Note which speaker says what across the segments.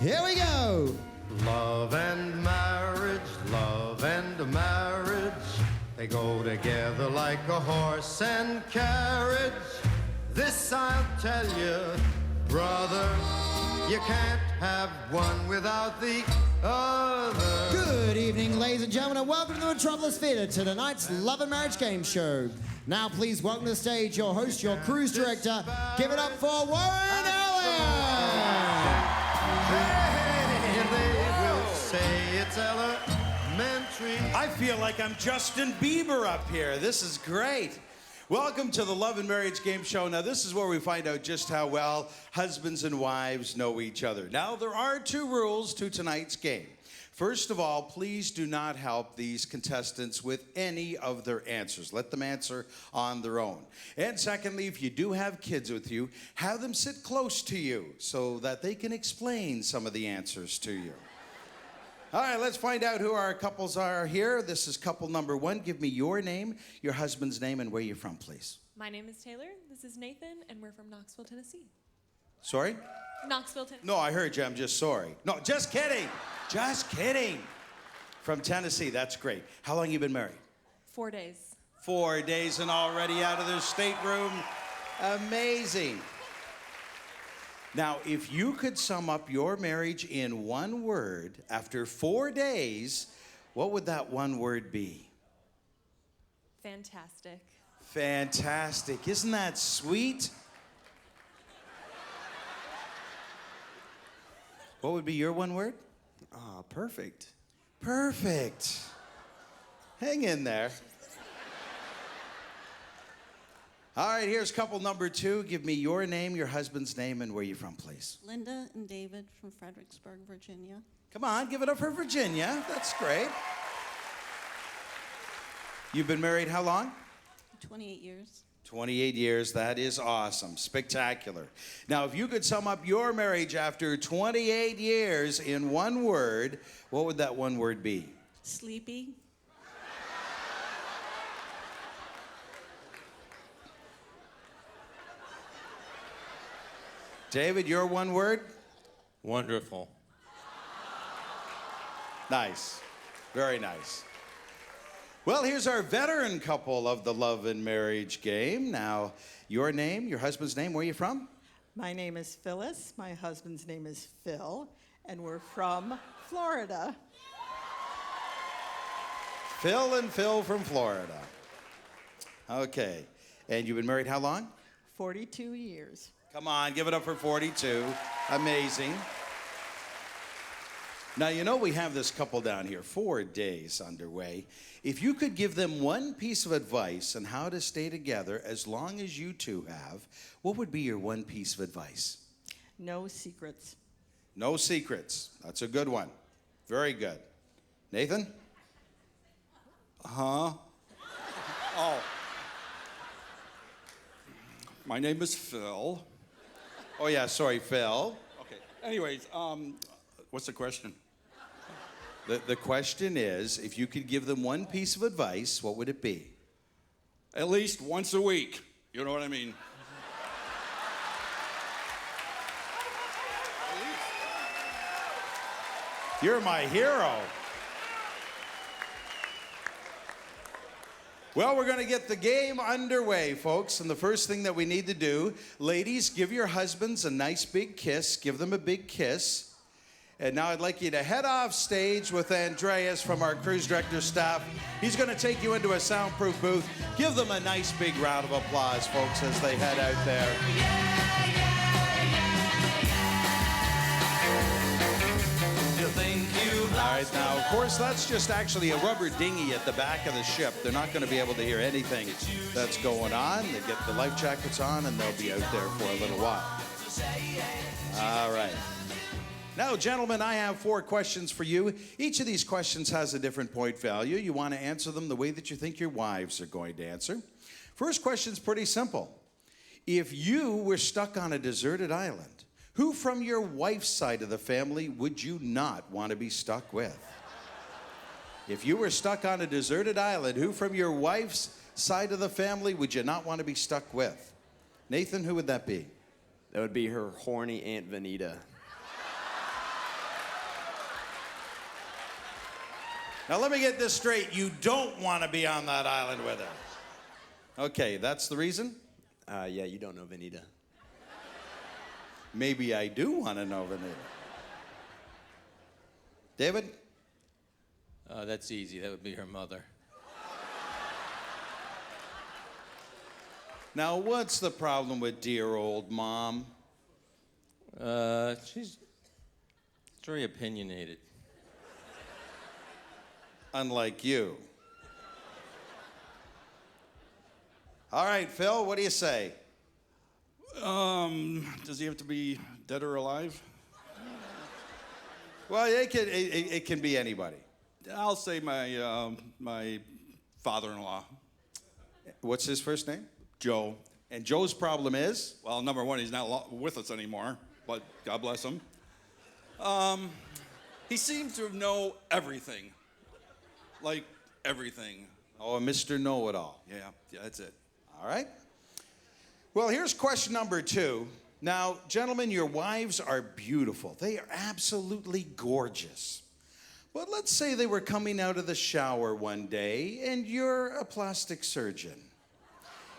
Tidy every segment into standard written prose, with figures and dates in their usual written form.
Speaker 1: Here we go.
Speaker 2: Love and marriage, they go together like a horse and carriage. This I'll tell you, brother, you can't have one without the other.
Speaker 1: Good evening, ladies and gentlemen, and welcome to the Metropolis Theatre to tonight's Love and Marriage Game Show. Now, please welcome to the stage your host, your cruise director. Give it up for Warren Elliott!
Speaker 2: They will say it's elementary.
Speaker 3: I feel like I'm Justin Bieber up here. This is great. Welcome to the Love and Marriage Game Show. Now, this is where we find out just how well husbands and wives know each other. Now, there are two rules to tonight's game. First of all, please do not help these contestants with any of their answers. Let them answer on their own. And secondly, if you do have kids with you, have them sit close to you so that they can explain some of the answers to you. All right, let's find out who our couples are here. This is couple number one. Give me your name, your husband's name, and where you're from, please.
Speaker 4: My name is Taylor. This is Nathan, and we're from Knoxville, Tennessee.
Speaker 3: Sorry?
Speaker 4: Knoxville, Tennessee.
Speaker 3: No, I heard you. I'm just sorry. No, just kidding. Just kidding. From Tennessee. That's great. How long you been married?
Speaker 4: 4 days.
Speaker 3: 4 days and already out of their stateroom. Amazing. Now, if you could sum up your marriage in one word after 4 days, what would that one word be?
Speaker 4: Fantastic.
Speaker 3: Fantastic. Isn't that sweet? What would be your one word?
Speaker 5: Perfect.
Speaker 3: Perfect. Hang in there. All right, here's couple number two. Give me your name, your husband's name, and where you're from, please.
Speaker 6: Linda and David from Fredericksburg, Virginia.
Speaker 3: Come on, give it up for Virginia. That's great. You've been married how long?
Speaker 6: 28 years.
Speaker 3: 28 years. That is awesome. Spectacular. Now, if you could sum up your marriage after 28 years in one word, what would that one word be?
Speaker 6: Sleepy.
Speaker 3: David, your one word?
Speaker 5: Wonderful.
Speaker 3: Nice. Very nice. Well, here's our veteran couple of the Love and Marriage Game. Now, your name, your husband's name, where are you from?
Speaker 7: My name is Phyllis. My husband's name is Phil, and we're from Florida.
Speaker 3: Phil and Phil from Florida. Okay. And you've been married how long?
Speaker 7: 42 years.
Speaker 3: Come on, give it up for 42. Amazing. Now, you know we have this couple down here, 4 days underway. If you could give them one piece of advice on how to stay together as long as you two have, what would be your one piece of advice?
Speaker 7: No secrets.
Speaker 3: No secrets. That's a good one. Very good. Nathan?
Speaker 5: Oh. My name is Phil.
Speaker 3: Oh, yeah, sorry, Phil.
Speaker 5: Okay. Anyways, what's the question?
Speaker 3: The question is, if you could give them one piece of advice, what would it be?
Speaker 5: At least once a week. You know what I mean?
Speaker 3: You're my hero. Well, we're going to get the game underway, folks. And the first thing that we need to do, ladies, give your husbands a nice big kiss. Give them a big kiss. And now I'd like you to head off stage with Andreas from our cruise director staff. He's going to take you into a soundproof booth. Give them a nice big round of applause, folks, as they head out there. All right, now, of course, that's just actually a rubber dinghy at the back of the ship. They're not going to be able to hear anything that's going on. They get the life jackets on, and they'll be out there for a little while. All right. Now, gentlemen, I have 4 questions for you. Each of these questions has a different point value. You want to answer them the way that you think your wives are going to answer. First question's pretty simple. If you were stuck on a deserted island, who from your wife's side of the family would you not want to be stuck with? If you were stuck on a deserted island, who from your wife's side of the family would you not want to be stuck with? Nathan, who would that be?
Speaker 8: That would be her horny Aunt Vanita.
Speaker 3: Now let me get this straight. You don't want to be on that island with her. Okay, that's the reason?
Speaker 8: Yeah, you don't know Vanita.
Speaker 3: Maybe I do want to know Vanita. David?
Speaker 9: That's easy. That would be her mother.
Speaker 3: Now, what's the problem with dear old mom?
Speaker 9: She's very opinionated.
Speaker 3: Unlike you. All right, Phil, what do you say?
Speaker 5: Does he have to be dead or alive?
Speaker 3: Well, it can be anybody.
Speaker 5: I'll say my father-in-law,
Speaker 3: What's his first name?
Speaker 5: Joe.
Speaker 3: And Joe's problem is?
Speaker 5: Well, number one, he's not with us anymore, but God bless him. He seems to know everything. Like everything.
Speaker 3: Oh, Mr. Know-It-All.
Speaker 5: Yeah, that's it.
Speaker 3: All right. Well, here's question number 2. Now, gentlemen, your wives are beautiful. They are absolutely gorgeous. But let's say they were coming out of the shower one day and you're a plastic surgeon.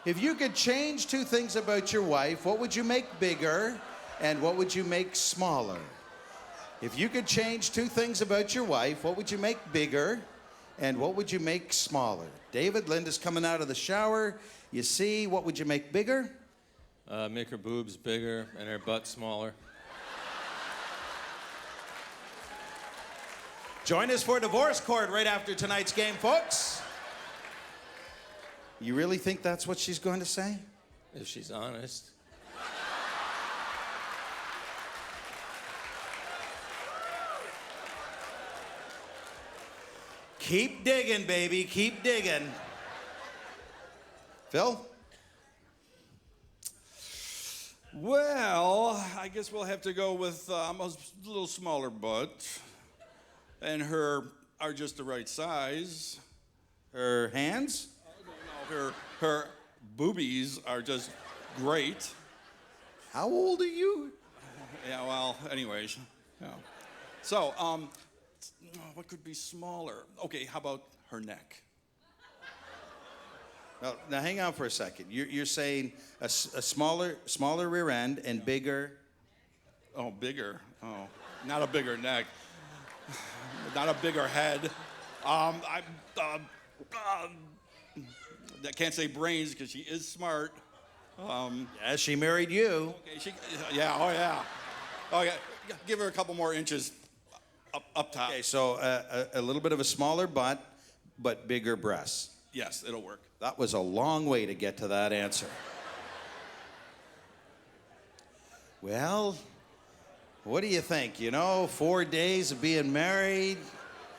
Speaker 3: If you could change 2 things about your wife, what would you make bigger and what would you make smaller? If you could change 2 things about your wife, what would you make bigger and what would you make smaller? David, Linda's coming out of the shower. You see, what would you make bigger?
Speaker 9: Make her boobs bigger and her butt smaller.
Speaker 3: Join us for divorce court right after tonight's game, folks. You really think that's what she's going to say?
Speaker 9: If she's honest.
Speaker 3: Keep digging, baby. Keep digging. Phil?
Speaker 5: Well, I guess we'll have to go with a little smaller butt, and her are just the right size.
Speaker 3: Her hands?
Speaker 5: No, her boobies are just great.
Speaker 3: How old are you?
Speaker 5: Yeah, well, anyways. Yeah. So, what could be smaller? Okay, how about her neck?
Speaker 3: Now hang on for a second. You're saying a smaller rear end and bigger.
Speaker 5: Oh, bigger. Oh, not a bigger neck. Not a bigger head. I can't say brains because she is smart.
Speaker 3: Yeah, she married you.
Speaker 5: Okay, yeah. Oh, yeah. Give her a couple more inches up top.
Speaker 3: Okay, so a little bit of a smaller butt, but bigger breasts.
Speaker 5: Yes, it'll work.
Speaker 3: That was a long way to get to that answer. Well, what do you think? 4 days of being married,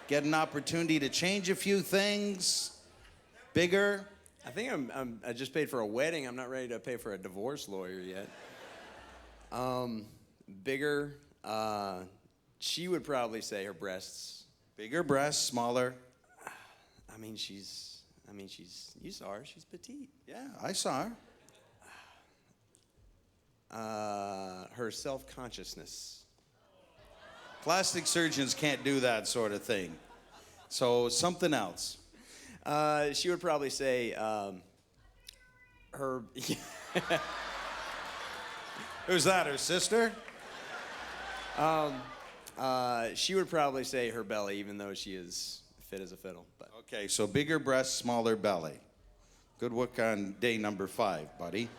Speaker 3: get an opportunity to change a few things, bigger.
Speaker 8: I think I just paid for a wedding. I'm not ready to pay for a divorce lawyer yet. Bigger. She would probably say her breasts.
Speaker 3: Bigger breasts, smaller.
Speaker 8: You saw her. She's petite.
Speaker 3: Yeah, I saw her.
Speaker 8: Her self-consciousness.
Speaker 3: Plastic surgeons can't do that sort of thing. So something else.
Speaker 8: She would probably say her.
Speaker 3: Who's that, her sister?
Speaker 8: She would probably say her belly, even though she is fit as a fiddle. But
Speaker 3: Okay, so bigger breasts, smaller belly. Good work on day number 5, buddy.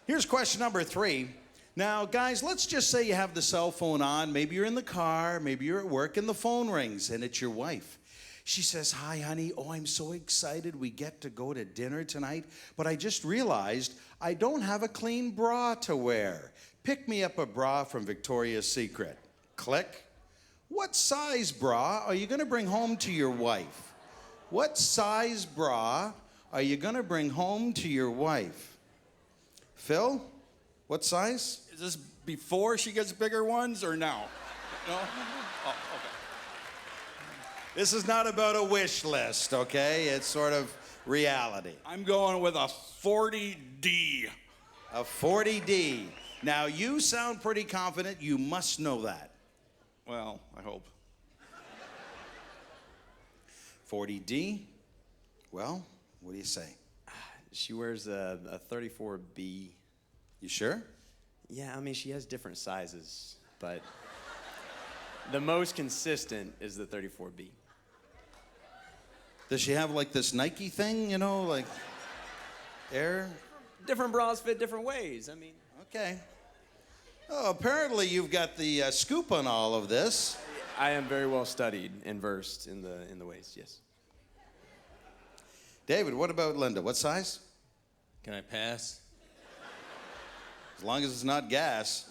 Speaker 3: Here's question number 3. Now, guys, let's just say you have the cell phone on. Maybe you're in the car, maybe you're at work, and the phone rings, and it's your wife. She says, "Hi, honey. Oh, I'm so excited we get to go to dinner tonight, but I just realized I don't have a clean bra to wear. Pick me up a bra from Victoria's Secret." Click. What size bra are you going to bring home to your wife? What size bra are you going to bring home to your wife? Phil, what size?
Speaker 5: Is this before she gets bigger ones or now? No? Oh, okay.
Speaker 3: This is not about a wish list, okay? It's sort of reality.
Speaker 5: I'm going with a 40D.
Speaker 3: A 40D. Now, you sound pretty confident. You must know that.
Speaker 5: Well, I hope.
Speaker 3: 40D. Well, what do you say?
Speaker 8: She wears a 34B.
Speaker 3: You sure?
Speaker 8: Yeah, I mean, she has different sizes, but the most consistent is the 34B.
Speaker 3: Does she have like this Nike thing, you know, like Air?
Speaker 8: Different bras fit different ways. I mean,
Speaker 3: Okay. Oh, apparently you've got the scoop on all of this.
Speaker 8: I am very well studied and versed in the ways. Yes.
Speaker 3: David, what about Linda? What size?
Speaker 9: Can I pass?
Speaker 3: As long as it's not gas.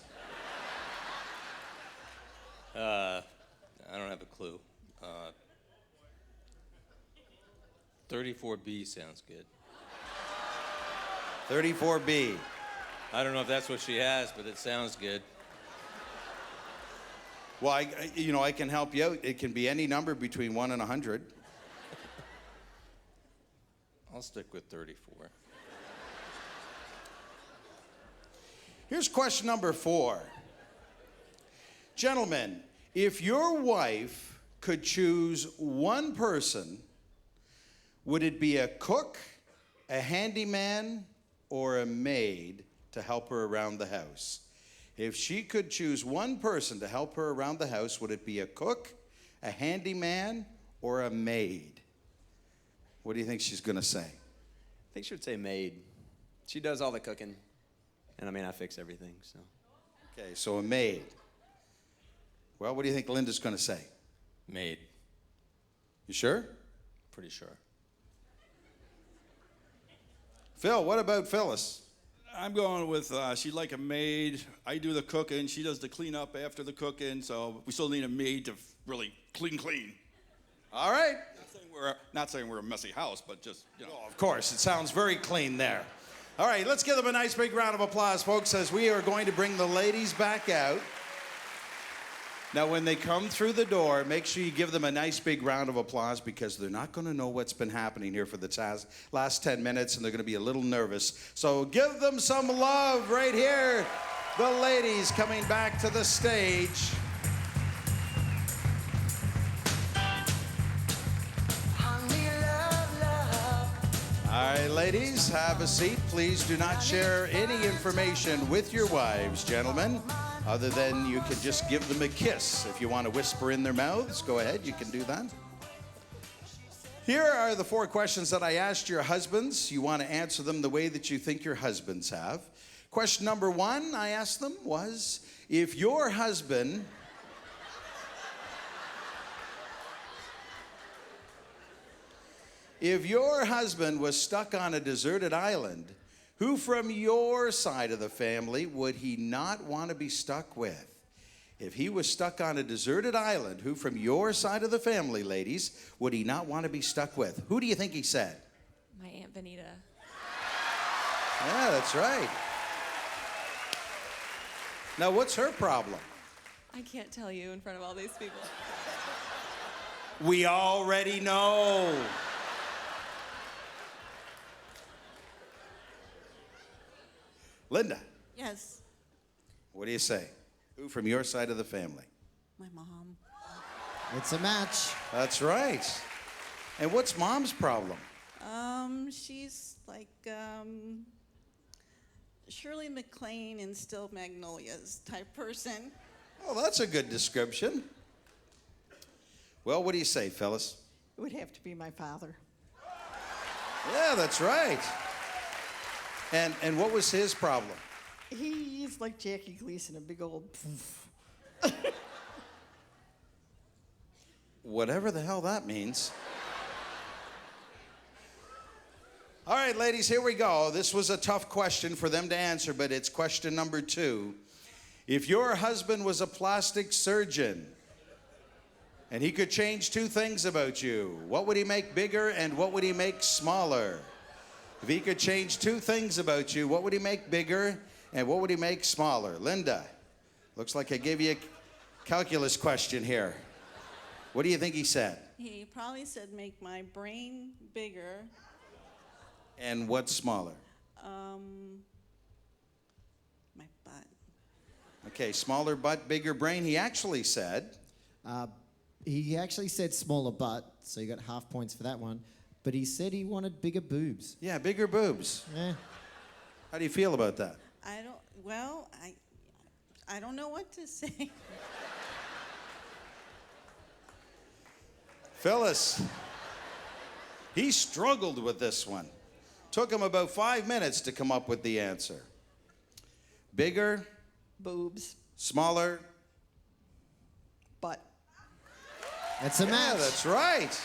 Speaker 9: I don't have a clue. 34B sounds good.
Speaker 3: 34B.
Speaker 9: I don't know if that's what she has, but it sounds good.
Speaker 3: Well, I can help you out. It can be any number between 1 and 100.
Speaker 9: I'll stick with 34.
Speaker 3: Here's question number 4. Gentlemen, if your wife could choose one person, would it be a cook, a handyman, or a maid to help her around the house? If she could choose one person to help her around the house, would it be a cook, a handyman, or a maid? What do you think she's going to say?
Speaker 8: I think she would say maid. She does all the cooking, and I mean, I fix everything, so.
Speaker 3: Okay, so a maid. Well, what do you think Linda's going to say?
Speaker 9: Maid.
Speaker 3: You sure?
Speaker 9: Pretty sure.
Speaker 3: Phil, what about Phyllis?
Speaker 5: I'm going with she'd like a maid. I do the cooking. She does the cleanup after the cooking. So we still need a maid to really clean.
Speaker 3: All right.
Speaker 5: Not saying we're a messy house, but just, you know.
Speaker 3: Oh, of course, it sounds very clean there. All right, let's give them a nice big round of applause, folks, as we are going to bring the ladies back out. Now, when they come through the door, make sure you give them a nice big round of applause because they're not going to know what's been happening here for the last 10 minutes, and they're going to be a little nervous. So give them some love right here. The ladies coming back to the stage. All right, ladies, have a seat. Please do not share any information with your wives, gentlemen, other than you can just give them a kiss. If you want to whisper in their mouths, go ahead, you can do that. Here are the 4 questions that I asked your husbands. You want to answer them the way that you think your husbands have. Question number 1 I asked them was, if your husband... If your husband was stuck on a deserted island, who from your side of the family would he not want to be stuck with? If he was stuck on a deserted island, who from your side of the family, ladies, would he not want to be stuck with? Who do you think he said?
Speaker 4: My Aunt Benita.
Speaker 3: Yeah, that's right. Now, what's her problem?
Speaker 4: I can't tell you in front of all these people.
Speaker 3: We already know. Linda,
Speaker 6: Yes,
Speaker 3: what do you say? Who from your side of the family?
Speaker 6: my mom.
Speaker 1: It's a match.
Speaker 3: That's right. And what's Mom's problem?
Speaker 6: She's like Shirley MacLaine in Still Magnolias type person.
Speaker 3: Oh, that's a good description. Well, what do you say, Phyllis?
Speaker 7: It would have to be my father.
Speaker 3: Yeah, that's right. And what was his problem?
Speaker 7: He's like Jackie Gleason, a big old poof.
Speaker 3: Whatever the hell that means. All right, ladies, here we go. This was a tough question for them to answer, but it's question number 2. If your husband was a plastic surgeon and he could change 2 things about you, what would he make bigger and what would he make smaller? If he could change 2 things about you, what would he make bigger and what would he make smaller? Linda, looks like I gave you a calculus question here. What do you think he said?
Speaker 6: He probably said make my brain bigger.
Speaker 3: And what's smaller?
Speaker 6: My butt.
Speaker 3: Okay, smaller butt, bigger brain. He actually said,
Speaker 1: He actually said smaller butt, so you got half points for that one. But he said he wanted bigger boobs.
Speaker 3: Yeah, bigger boobs.
Speaker 1: Yeah.
Speaker 3: How do you feel about that?
Speaker 6: I don't know what to say.
Speaker 3: Phyllis, he struggled with this one. Took him about 5 minutes to come up with the answer. Bigger,
Speaker 7: Boobs,
Speaker 3: smaller.
Speaker 7: butt.
Speaker 1: That's a match.
Speaker 3: Yeah, that's right.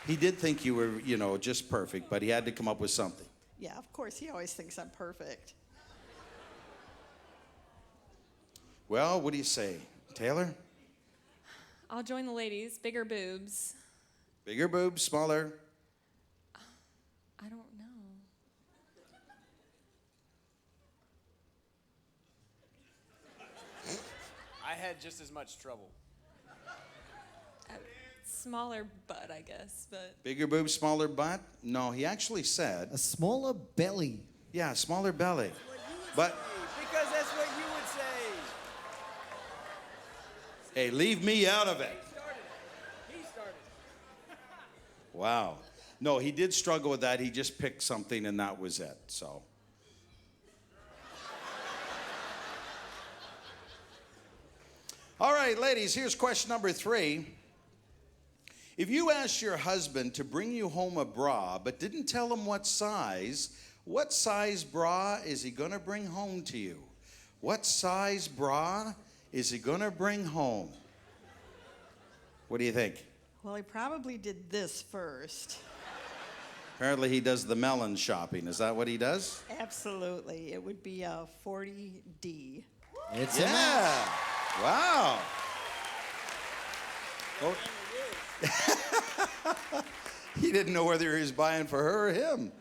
Speaker 3: He did think you were, just perfect, but he had to come up with something.
Speaker 7: Yeah, of course, he always thinks I'm perfect.
Speaker 3: Well, what do you say, Taylor?
Speaker 4: I'll join the ladies. Bigger boobs.
Speaker 3: Bigger boobs, smaller.
Speaker 4: I don't know.
Speaker 8: I had just as much trouble.
Speaker 4: Smaller butt, I guess, but
Speaker 3: Bigger boobs, smaller butt? No, he actually said,
Speaker 1: A smaller belly.
Speaker 3: yeah, smaller belly. But,
Speaker 8: Because that's what you would say.
Speaker 3: hey, leave me out of it.
Speaker 8: He started.
Speaker 3: Wow. No, he did struggle with that. He just picked something and that was it, so. All right, ladies, here's question number 3. If you asked your husband to bring you home a bra but didn't tell him what size bra is he going to bring home to you? What size bra is he going to bring home? What do you think?
Speaker 7: Well, he probably did this first.
Speaker 3: Apparently he does the melon shopping. Is that what he does?
Speaker 7: Absolutely. It would be a 40D.
Speaker 1: It's a match.
Speaker 3: Yeah. Wow. Oh. He didn't know whether he was buying for her or him.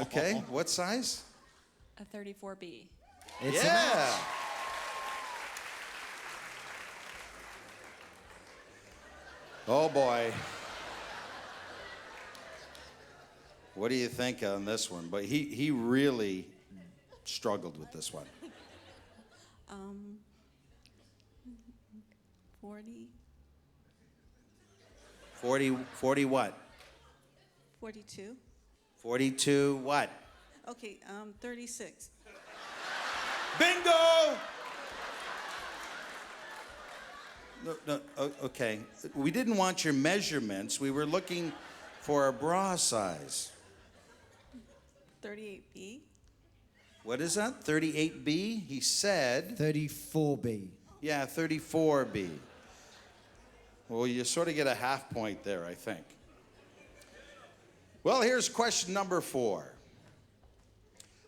Speaker 3: Okay, what size?
Speaker 4: a 34B.
Speaker 1: It's a
Speaker 3: Yeah.
Speaker 1: match.
Speaker 3: Oh boy. What do you think on this one? But he really struggled with this one.
Speaker 6: 40,
Speaker 3: 40 what?
Speaker 6: 42.
Speaker 3: 42 what?
Speaker 6: Okay, 36.
Speaker 3: Bingo! No, okay. We didn't want your measurements. We were looking for a bra size.
Speaker 6: 38B.
Speaker 3: What is that? 38B? He said.
Speaker 1: 34B.
Speaker 3: Yeah, 34B. Well, you sort of get a half point there, I think. Well, here's question number 4.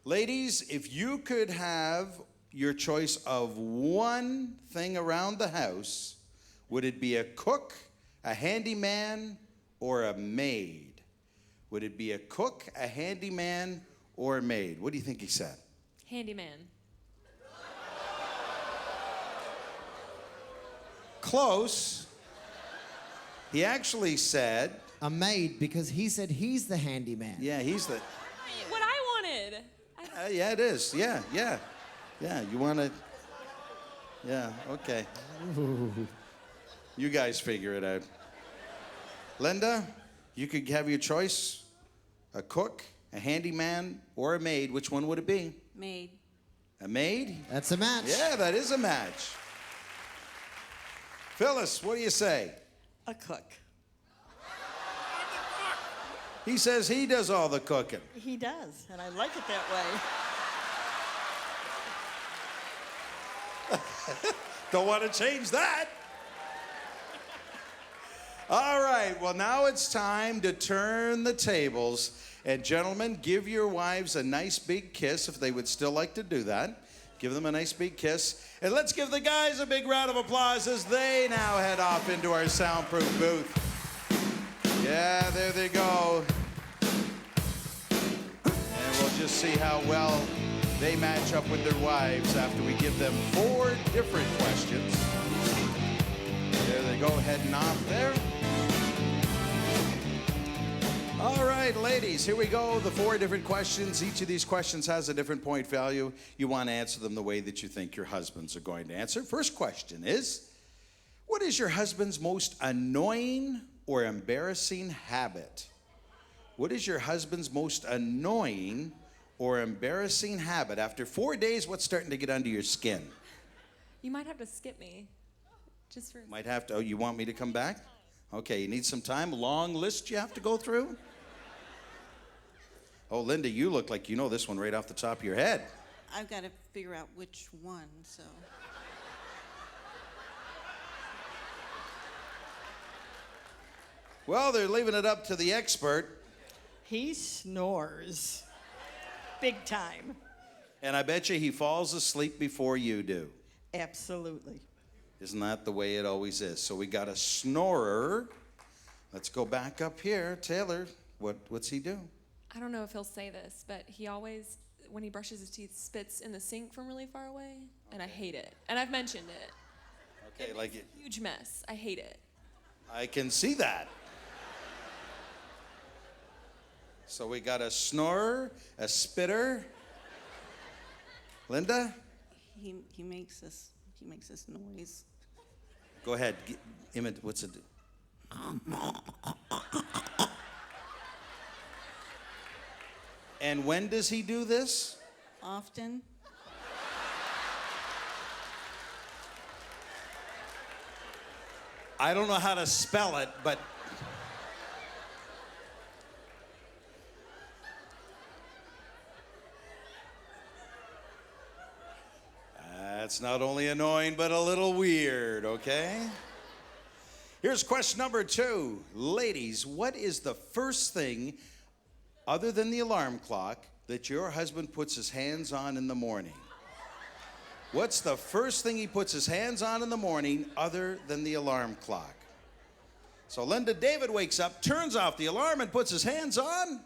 Speaker 3: Ladies, if you could have your choice of one thing around the house, would it be a cook, a handyman, or a maid? Would it be a cook, a handyman, or a maid? What do you think he said?
Speaker 4: Handyman.
Speaker 3: Close. He actually said,
Speaker 1: A maid, because he said he's the handyman.
Speaker 3: yeah, he's the,
Speaker 4: What I wanted.
Speaker 3: yeah, it is. Yeah, yeah. Yeah, you want to, yeah, okay. You guys figure it out. Linda, you could have your choice, a cook, a handyman, or a maid. Which one would it be?
Speaker 6: Maid.
Speaker 3: A maid?
Speaker 1: That's a match.
Speaker 3: Yeah, that is a match. Phyllis, what do you say?
Speaker 7: A cook.
Speaker 3: He says he does all the cooking.
Speaker 7: He does, and I like it that way.
Speaker 3: Don't want to change that. All right, well, now it's time to turn the tables. And gentlemen, give your wives a nice big kiss if they would still like to do that. Give them a nice big kiss. And let's give the guys a big round of applause as they now head off into our soundproof booth. Yeah, there they go. And we'll just see how well they match up with their wives after we give them 4 different questions. There they go, heading off there. All right, ladies, here we go. The 4 different questions. Each of these questions has a different point value. You want to answer them the way that you think your husbands are going to answer. First question is, what is your husband's most annoying or embarrassing habit? What is your husband's most annoying or embarrassing habit? After 4 days, what's starting to get under your skin?
Speaker 4: You might have to skip me. Just for.
Speaker 3: Might have to. Oh, you want me to come back? Okay, you need some time? Long list you have to go through? Oh, Linda, you look like you know this one right off the top of your head.
Speaker 6: I've got to figure out which one, so.
Speaker 3: Well, they're leaving it up to the expert.
Speaker 7: He snores. Big time.
Speaker 3: And I bet you he falls asleep before you do.
Speaker 7: Absolutely.
Speaker 3: Isn't that the way it always is? So we got a snorer. Let's go back up here. Taylor, what's he do?
Speaker 4: I don't know if he'll say this, but he always, when he brushes his teeth, spits in the sink from really far away, and I hate it. And I've mentioned it.
Speaker 3: Okay, like it.
Speaker 4: Huge mess. I hate it.
Speaker 3: I can see that. So we got a snorer, a spitter. Linda?
Speaker 6: He makes this noise.
Speaker 3: Go ahead. What's it? And when does he do this?
Speaker 6: Often.
Speaker 3: I don't know how to spell it, but that's not only annoying, but a little weird, okay? Here's question number 2. Ladies, what is the first thing, other than the alarm clock, that your husband puts his hands on in the morning? What's the first thing he puts his hands on in the morning other than the alarm clock? So Linda, David wakes up, turns off the alarm, and puts his hands on.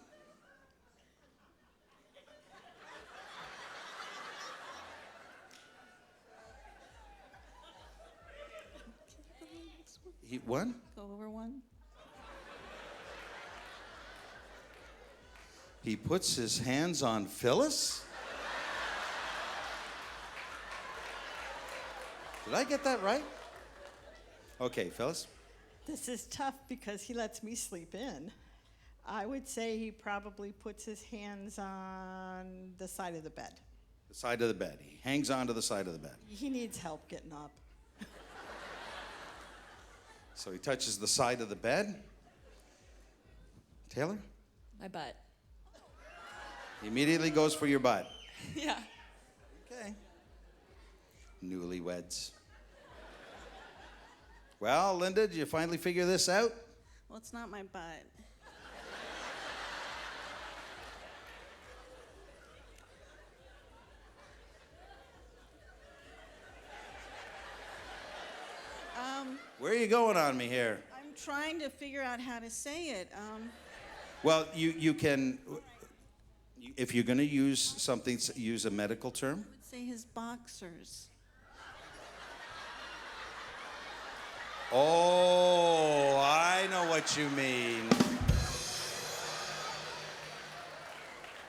Speaker 3: What?
Speaker 6: Go over one.
Speaker 3: He puts his hands on Phyllis? Did I get that right? Okay, Phyllis.
Speaker 7: This is tough because he lets me sleep in. I would say he probably puts his hands on the side of the bed.
Speaker 3: The side of the bed. He hangs on to the side of the bed.
Speaker 7: He needs help getting up.
Speaker 3: So he touches the side of the bed. Taylor?
Speaker 4: My butt.
Speaker 3: He immediately goes for your butt.
Speaker 4: Yeah.
Speaker 3: Okay. Newlyweds. Well, Linda, did you finally figure this out?
Speaker 6: Well, it's not my butt.
Speaker 3: Where are you going on me here?
Speaker 6: I'm trying to figure out how to say it.
Speaker 3: Well, you can, if you're going to use something, use a medical term.
Speaker 6: I would say his boxers.
Speaker 3: Oh, I know what you mean.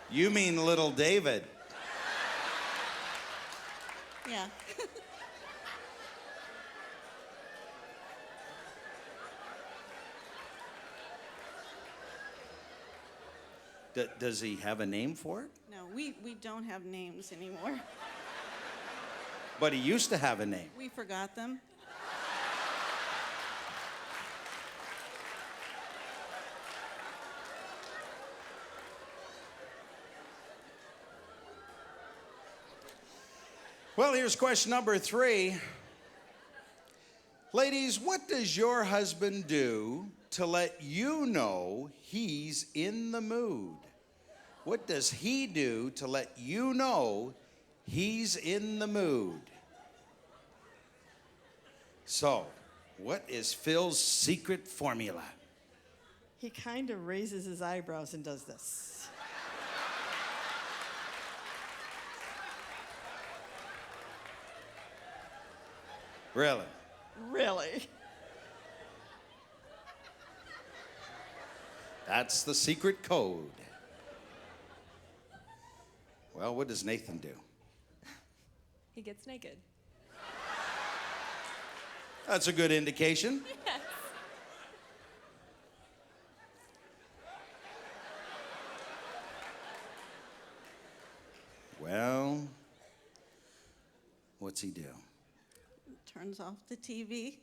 Speaker 3: You mean little David.
Speaker 6: Yeah.
Speaker 3: Does he have a name for it?
Speaker 6: No, we don't have names anymore.
Speaker 3: But he used to have a name.
Speaker 6: We forgot them.
Speaker 3: Well, here's question number 3. Ladies, what does your husband do to let you know he's in the mood? What does he do to let you know he's in the mood? So, what is Phil's secret formula?
Speaker 7: He kind of raises his eyebrows and does this.
Speaker 3: Really?
Speaker 7: Really?
Speaker 3: That's the secret code. Well, what does Nathan do?
Speaker 4: He gets naked.
Speaker 3: That's a good indication.
Speaker 4: Yes.
Speaker 3: Well, what's he do?
Speaker 6: Turns off the TV.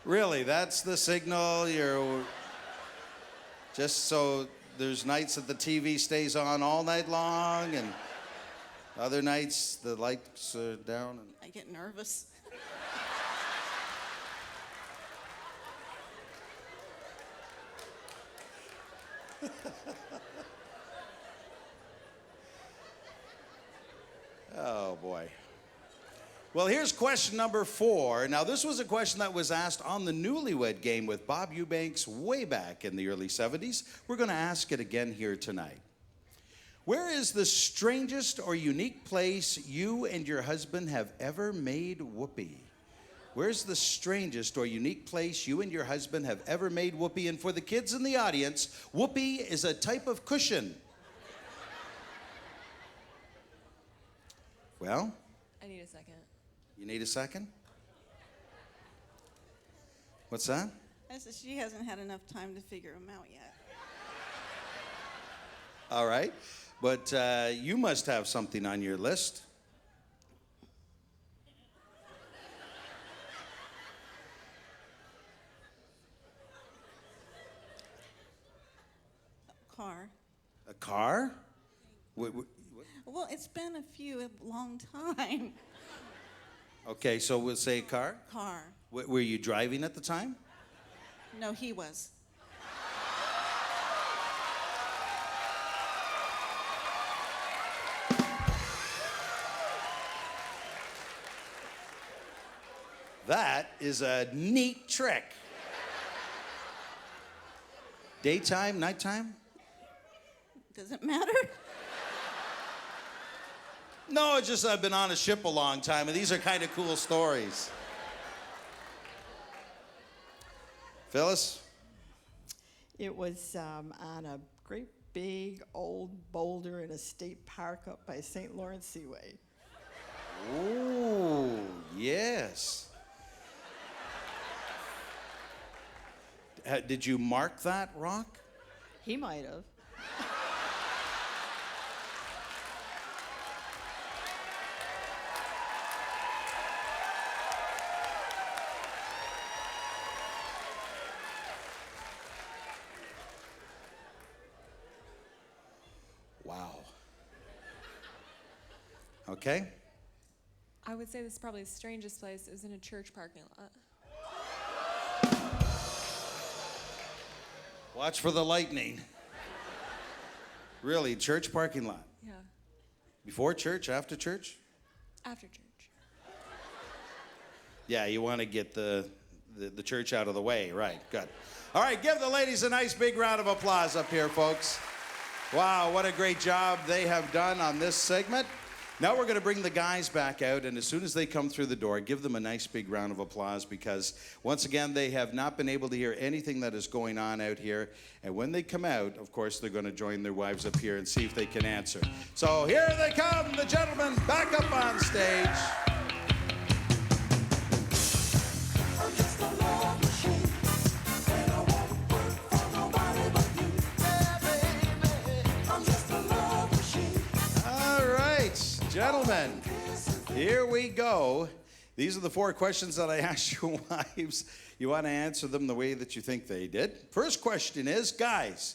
Speaker 3: Really, that's the signal? You're just so there's nights that the TV stays on all night long, and other nights the lights are down. And
Speaker 6: I get nervous.
Speaker 3: oh boy. Well, here's question number 4. Now, this was a question that was asked on the Newlywed Game with Bob Eubanks way back in the early 70s. We're going to ask it again here tonight. Where is the strangest or unique place you and your husband have ever made whoopee? Where's the strangest or unique place you and your husband have ever made whoopee? And for the kids in the audience, whoopee is a type of cushion. Well?
Speaker 4: I need a second.
Speaker 3: You need a second? What's that?
Speaker 6: I said she hasn't had enough time to figure them out yet.
Speaker 3: All right. But you must have something on your list.
Speaker 6: Car.
Speaker 3: A car?
Speaker 6: Well, it's been a long time.
Speaker 3: Okay, so we'll say car.
Speaker 6: Car.
Speaker 3: Were you driving at the time?
Speaker 6: No, he was.
Speaker 3: That is a neat trick. Daytime, nighttime?
Speaker 6: Does it matter?
Speaker 3: No, it's just I've been on a ship a long time, and these are kind of cool stories. Phyllis?
Speaker 7: It was on a great big old boulder in a state park up by St. Lawrence Seaway.
Speaker 3: Ooh, yes. Did you mark that rock?
Speaker 7: He might have.
Speaker 3: Wow. Okay.
Speaker 4: I would say this is probably the strangest place. It was in a church parking lot.
Speaker 3: Watch for the lightning. Really, church parking lot?
Speaker 4: Yeah.
Speaker 3: Before church, after church?
Speaker 4: After church.
Speaker 3: Yeah, you want to get the church out of the way, right? Good. All right, give the ladies a nice big round of applause up here, folks. Wow, what a great job they have done on this segment. Now we're going to bring the guys back out, and as soon as they come through the door, give them a nice big round of applause because, once again, they have not been able to hear anything that is going on out here. And when they come out, of course, they're going to join their wives up here and see if they can answer. So here they come, the gentlemen back up on stage. Gentlemen, here we go. These are the 4 questions that I asked your wives. You want to answer them the way that you think they did. First question is, guys,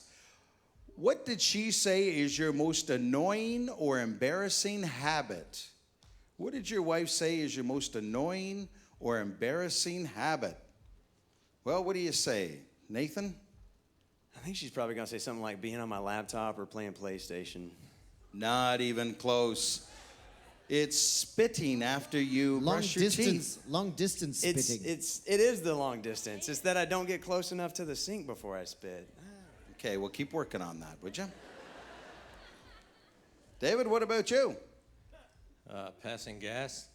Speaker 3: what did she say is your most annoying or embarrassing habit? What did your wife say is your most annoying or embarrassing habit? Well, what do you say, Nathan?
Speaker 8: I think she's probably going to say something like being on my laptop or playing PlayStation.
Speaker 3: Not even close. It's spitting after you brush your teeth.
Speaker 1: Long distance spitting.
Speaker 8: It is the long distance. It's that I don't get close enough to the sink before I spit.
Speaker 3: Okay, well, keep working on that, would you? David, what about you?
Speaker 9: Passing gas.